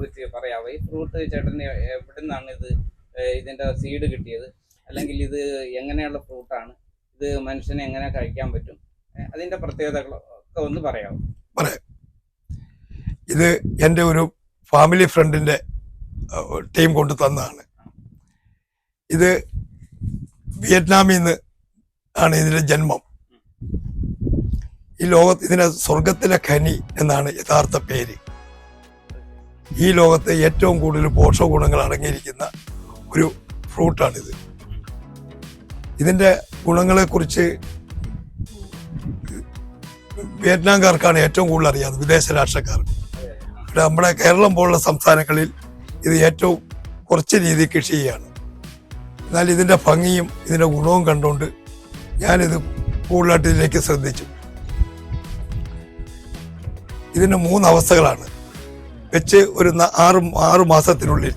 കുറിച്ച് പറയാവോ? ഈ ഫ്രൂട്ട് ചേട്ടന് എവിടെ നിന്നാണ് ഇതിന്റെ സീഡ് കിട്ടിയത്, അല്ലെങ്കിൽ ഇത് എങ്ങനെയുള്ള ഫ്രൂട്ടാണ്, ഇത് മനുഷ്യനെ എങ്ങനെ കഴിക്കാൻ പറ്റും, അതിന്റെ പ്രത്യേകതകളൊക്കെ ഒന്ന് പറയാമോ? പറയാം. ഇത് എൻ്റെ ഒരു ഫാമിലി ഫ്രണ്ടിന്റെ ടീം കൊണ്ട് തന്നതാണ്. ഇത് വിയറ്റ്നാമിൽ നിന്ന് ആണ് ഇതിന്റെ ജന്മം. ഈ ലോകത്ത് ഇതിനെ സ്വർഗത്തിലെ ഖനി എന്നാണ് യഥാർത്ഥ പേര്. ഈ ലോകത്ത് ഏറ്റവും കൂടുതൽ പോഷക ഗുണങ്ങൾ അടങ്ങിയിരിക്കുന്ന ഒരു ഫ്രൂട്ടാണിത്. ഇതിന്റെ ഗുണങ്ങളെക്കുറിച്ച് വിയറ്റ്നാംകാർക്കാണ് ഏറ്റവും കൂടുതൽ അറിയാവുന്നത്, വിദേശ രാഷ്ട്രക്കാർക്ക്. ഇവിടെ നമ്മുടെ കേരളം പോലുള്ള സംസ്ഥാനങ്ങളിൽ ഇത് ഏറ്റവും കുറച്ച് രീതി കൃഷി ചെയ്യാണ്. എന്നാൽ ഇതിന്റെ ഭംഗിയും ഇതിന്റെ ഗുണവും കണ്ടുകൊണ്ട് ഞാനിത് കൂടുതലായിട്ട് ഇതിലേക്ക് ശ്രദ്ധിച്ചു. ഇതിന് 3 അവസ്ഥകളാണ്. വെച്ച് ഒരു 6 മാസത്തിനുള്ളിൽ